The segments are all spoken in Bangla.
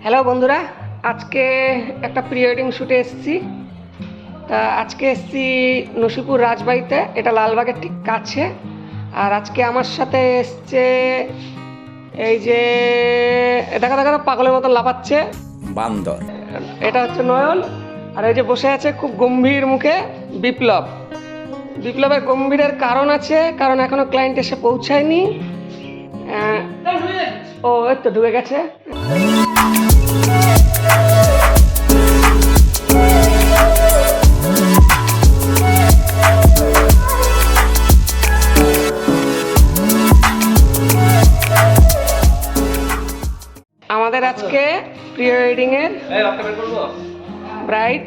হ্যালো বন্ধুরা, আজকে একটা প্রি ওয়েডিং শ্যুটে এসেছি। তা আজকে এসেছি নসিপুর রাজবাড়িতে, এটা লালবাগের ঠিক কাছে। আর আজকে আমার সাথে এসছে এই যে দেখা দেখা পাগলের মতো লাফাচ্ছে বান্দর, এটা হচ্ছে নয়ন। আর এই যে বসে আছে খুব গম্ভীর মুখে বিপ্লব। বিপ্লবের গম্ভীরের কারণ আছে, কারণ এখনো ক্লায়েন্ট এসে পৌঁছায়নি। ও এই তো ঢুকে গেছে। আমাদের আজকে প্রি ওয়েডিং এর ব্রাইড,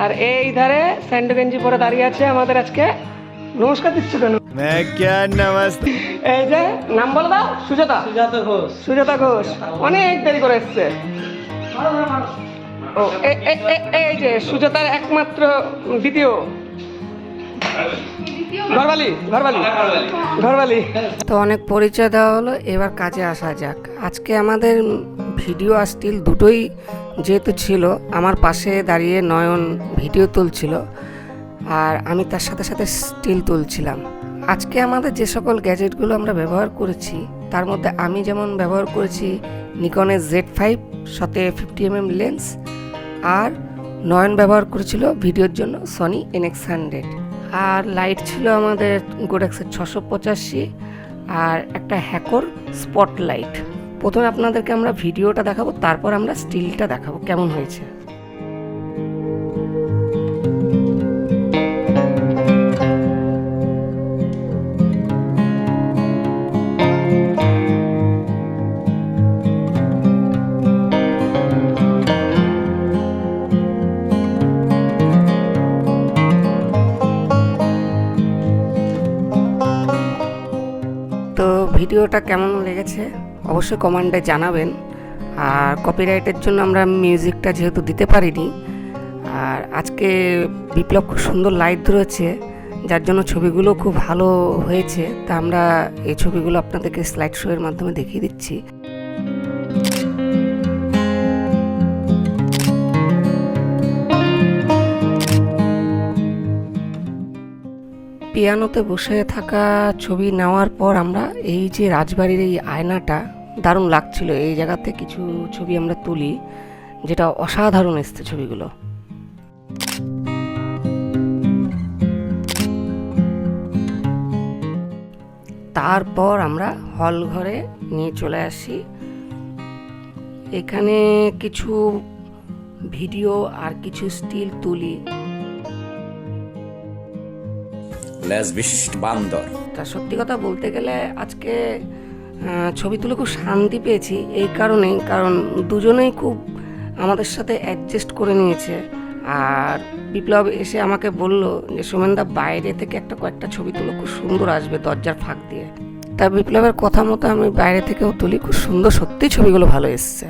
আর এই ধারে স্যান্ডো গেঞ্জি পরে দাঁড়িয়ে আছে আমাদের আজকে। নমস্কার দিচ্ছ কেন? নমস্তে। এই যে নাম বলে দাও। সুজাতা। সুজাতা ঘোষ অনেক দেরি করে এসছে। ও এই যে সুজাতার একমাত্র দ্বিতীয় ঘরবালি। তো অনেক পরিচয় দেওয়া হলো, এবার কাজে আসা যাক। আজকে আমাদের ভিডিও আর স্টিল দুটোই যেহেতু ছিল, আমার পাশে দাঁড়িয়ে নয়ন ভিডিও তুলছিল আর আমি তার সাথে সাথে স্টিল তুলছিলাম। আজকে আমাদের যে সকল গ্যাজেটগুলো আমরা ব্যবহার করেছি তার মধ্যে আমি যেমন ব্যবহার করেছি নিকনের Z5 সাথে 50mm লেন্স, আর নয়ন ব্যবহার করেছিল ভিডিওর জন্য সনি NX100। আর লাইট ছিল আমাদের গোডেক্সের 685 আর একটা হ্যাকর স্পট লাইট। প্রথমে আপনাদেরকে আমরা ভিডিওটা দেখাবো, তারপর আমরা স্টিলটা দেখাবো কেমন হয়েছে। তো ভিডিওটা কেমন লেগেছে অবশ্যই কমেন্টে জানাবেন। আর কপিরাইটের জন্য আমরা মিউজিকটা যেহেতু দিতে পারিনি, আর আজকে বিপ্লব খুব সুন্দর লাইট ধরেছে যার জন্য ছবিগুলো খুব ভালো হয়েছে। তা আমরা এই ছবিগুলো আপনাদেরকে স্লাইড শো এর মাধ্যমে দেখিয়ে দিচ্ছি। পিয়ানোতে বসে থাকা ছবি নেওয়ার পর আমরা এই যে রাজবাড়ির এই আয়নাটা দারুণ লাগছিল, এই জায়গাতে কিছু ছবি আমরা তুলি যেটা অসাধারণ এসছে ছবিগুলো। তারপর আমরা হল ঘরে নিয়ে চলে আসি। এখানে কিছু ভিডিও আর কিছু স্টিল তুলি। লেজ বিশিষ্ট বান্দর। তা সত্যি কথা বলতে গেলে আজকে ছবি তুলে খুব শান্তি পেয়েছি এই কারণেই, কারণ দুজনেই খুব আমাদের সাথে অ্যাডজাস্ট করে নিয়েছে। আর বিপ্লব এসে আমাকে বলল যে সোমেনদা বাইরে থেকে কয়েকটা ছবি তুলো, খুব সুন্দর আসবে দরজার ফাঁক দিয়ে। তা বিপ্লবের কথা মতো আমি বাইরে থেকেও তুলি, খুব সুন্দর, সত্যি ছবিগুলো ভালো এসছে।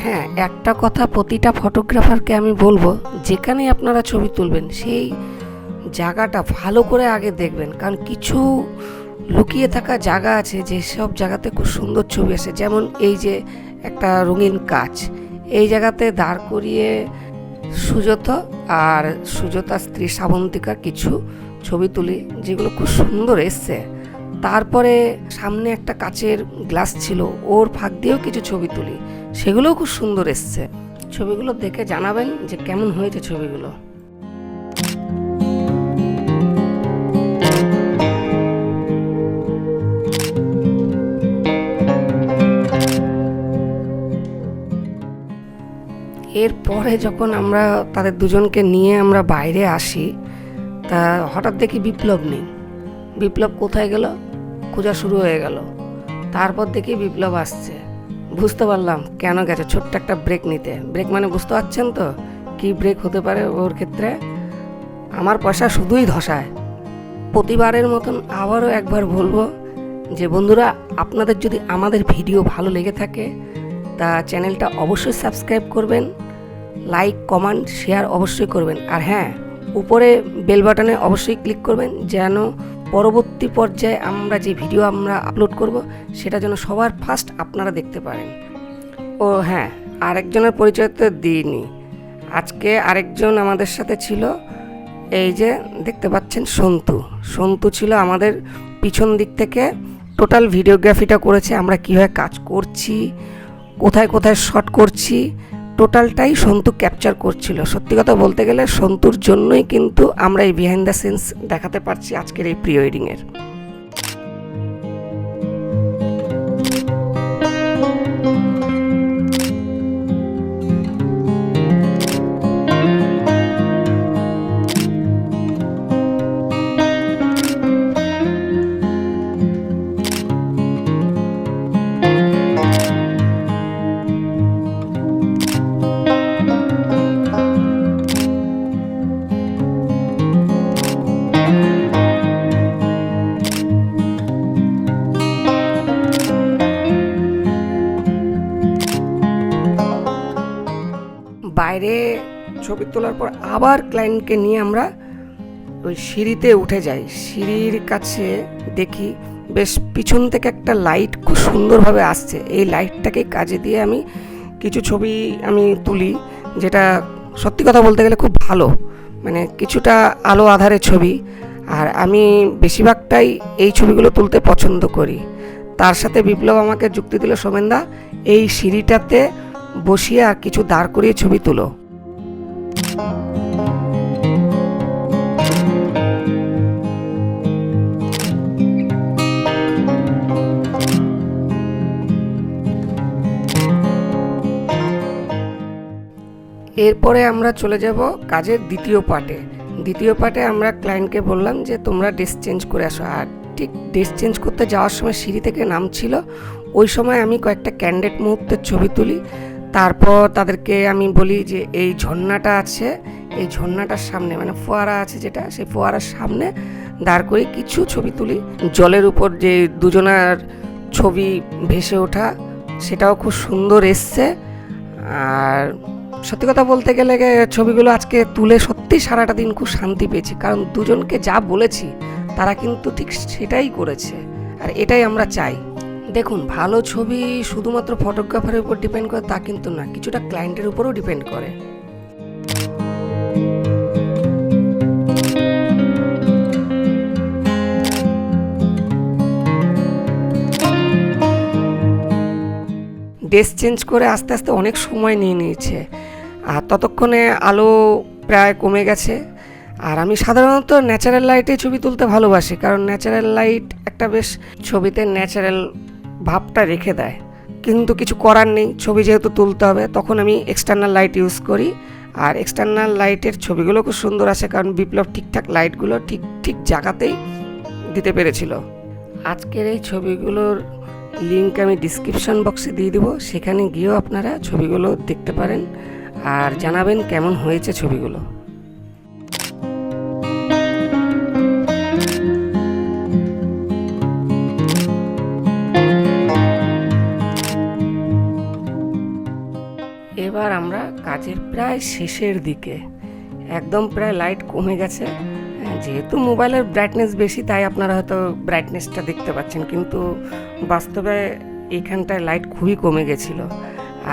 হ্যাঁ, একটা কথা প্রতিটা ফটোগ্রাফারকে আমি বলবো, যেখানে আপনারা ছবি তুলবেন সেই জায়গাটা ভালো করে আগে দেখবেন, কারণ কিছু লুকিয়ে থাকা জায়গা আছে যেসব জায়গাতে খুব সুন্দর ছবি আসে। যেমন এই যে একটা রঙিন কাচ, এই জায়গাতে দাঁড় করিয়ে সুজাতা আর সুজাতার স্ত্রী শ্রাবন্তিকার কিছু ছবি তুলি যেগুলো খুব সুন্দর এসছে। তারপরে সামনে একটা কাচের গ্লাস ছিল, ওর ফাঁক দিয়েও কিছু ছবি তুলি, সেগুলোও খুব সুন্দর এসছে। ছবিগুলো দেখে জানাবেন যে কেমন হয়েছে ছবিগুলো। এরপরে যখন আমরা তাদের দুজনকে নিয়ে আমরা বাইরে আসি, তা হঠাৎ দেখি বিপ্লব নেই। বিপ্লব কোথায় গেল, খোঁজা শুরু হয়ে গেল। তারপর দেখি বিপ্লব আসছে, বুঝতে পারলাম কেন গেছে, ছোট্ট একটা ব্রেক নিতে। ব্রেক মানে বুঝতে পারছেন তো কি ব্রেক হতে পারে ওর ক্ষেত্রে। আমার পয়সা শুধুই ধসায়। প্রতিবারের মতন আবারও একবার বলবো যে বন্ধুরা, আপনাদের যদি আমাদের ভিডিও ভালো লেগে থাকে তা চ্যানেলটা অবশ্যই সাবস্ক্রাইব করবেন, লাইক কমেন্ট শেয়ার অবশ্যই করবেন। আর হ্যাঁ, উপরে বেল বাটনে অবশ্যই ক্লিক করবেন, যেন পরবর্তী পর্যায়ে আমরা যে ভিডিও আমরা আপলোড করব সেটা যেন সবার ফার্স্ট আপনারা দেখতে পারেন। ও হ্যাঁ, আরেকজনের পরিচয় তো দিইনি। আজকে আরেকজন আমাদের সাথে ছিল, এই যে দেখতে পাচ্ছেন সন্তু ছিল আমাদের পিছন দিক থেকে টোটাল ভিডিওগ্রাফিটা করেছে। আমরা কীভাবে কাজ করছি, কোথায় কোথায় শট করছি, টোটালটাই সন্তু ক্যাপচার করছিল। সত্যি কথা বলতে গেলে সন্তুর জন্যই কিন্তু আমরা এই বিহাইন্ড দ্য সিনস দেখাতে পারছি আজকের এই প্রি ওয়েডিংয়ের। বাইরে ছবি তোলার পর আবার ক্লায়েন্টকে নিয়ে আমরা ওই সিঁড়িতে উঠে যাই। সিঁড়ির কাছে দেখি বেশ পিছন থেকে একটা লাইট খুব সুন্দরভাবে আসছে। এই লাইটটাকে কাজে দিয়ে আমি কিছু ছবি তুলি, যেটা সত্যি কথা বলতে গেলে খুব ভালো, মানে কিছুটা আলো আধারে ছবি। আর আমি বেশিরভাগটাই এই ছবিগুলো তুলতে পছন্দ করি। তার সাথে বিপ্লব আমাকে যুক্তি দিল, সোমেনদা এই সিঁড়িটাতে বসিয়ে আর কিছু দাঁড় করিয়ে ছবি তুলো। এরপরে আমরা চলে যাব কাজের দ্বিতীয় পার্টে আমরা ক্লায়েন্টকে বললাম যে তোমরা ড্রেস চেঞ্জ করে আসো। আর ঠিক ড্রেস চেঞ্জ করতে যাওয়ার সময় সিঁড়ি থেকে নামছিল, ওই সময় আমি কয়েকটা ক্যান্ডিড মুহূর্তের ছবি তুলি। তারপর তাদেরকে আমি বলি যে এই ঝর্ণাটা আছে, এই ঝর্ণাটার সামনে মানে ফোয়ারা আছে যেটা, সেই ফোয়ারার সামনে দাঁড় করে কিছু ছবি তুলি। জলের উপর যে দুজনার ছবি ভেসে ওঠা, সেটাও খুব সুন্দর এসছে। আর সত্যি কথা বলতে গেলে ছবিগুলো আজকে তুলে সত্যি সারাটা দিন খুব শান্তি পেয়েছি, কারণ দুজনকে যা বলেছি তারা কিন্তু ঠিক সেটাই করেছে। আর এটাই আমরা চাই। দেখুন, ভালো ছবি শুধুমাত্র ফটোগ্রাফারের উপর ডিপেন্ড করে তা কিন্তু না, কিছুটা ক্লায়েন্টের উপরও ডিপেন্ড করে। ড্রেস চেঞ্জ করে আস্তে আস্তে অনেক সময় নিয়ে নিয়েছে, আর ততক্ষণে আলো প্রায় কমে গেছে। আর আমি সাধারণত ন্যাচারাল লাইটে ছবি তুলতে ভালোবাসি, কারণ ন্যাচারাল লাইট একটা বেশ ছবিতে ন্যাচারাল ভাবটা রেখে দেয়। কিন্তু কিছু করার নেই, ছবি যেহেতু তুলতে হবে, তখন আমি এক্সটার্নাল লাইট ইউজ করি। আর এক্সটার্নাল লাইটের ছবিগুলো খুব সুন্দর আসে, কারণ বিপ্লব ঠিকঠাক লাইটগুলো ঠিক জায়গাতেই দিতে পেরেছিল। আজকের এই ছবিগুলোর লিঙ্ক আমি ডিসক্রিপশন বক্সে দিয়ে দেবো, সেখানে গিয়েও আপনারা ছবিগুলো দেখতে পারেন আর জানাবেন কেমন হয়েছে ছবিগুলো। এবার আমরা কাজের প্রায় শেষের দিকে, একদম প্রায় লাইট কমে গেছে। যেহেতু মোবাইলের ব্রাইটনেস বেশি, তাই আপনারা হয়তো ব্রাইটনেসটা দেখতে পাচ্ছেন, কিন্তু বাস্তবে এইখানটায় লাইট খুবই কমে গেছিলো।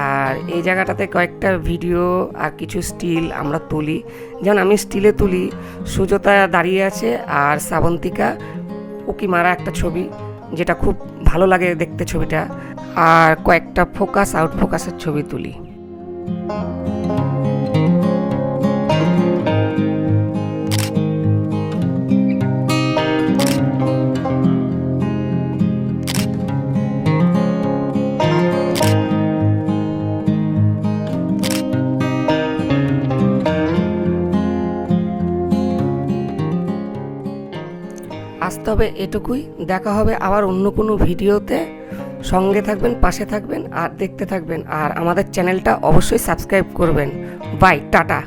আর এই জায়গাটাতে কয়েকটা ভিডিও আর কিছু স্টিল আমরা তুলি। যেমন আমি স্টিলে তুলি, সুজাতা দাঁড়িয়ে আছে আর শ্রাবন্তিকা উকি মারা একটা ছবি, যেটা খুব ভালো লাগে দেখতে ছবিটা। আর কয়েকটা ফোকাস আউট ফোকাসের ছবি তুলি। আজ তবে এটুকুই, দেখা হবে আবার অন্য কোনো ভিডিওতে। সঙ্গে থাকবেন, পাশে থাকবেন আর দেখতে থাকবেন। আর আমাদের চ্যানেলটা অবশ্যই সাবস্ক্রাইব করবেন। Bye, tata.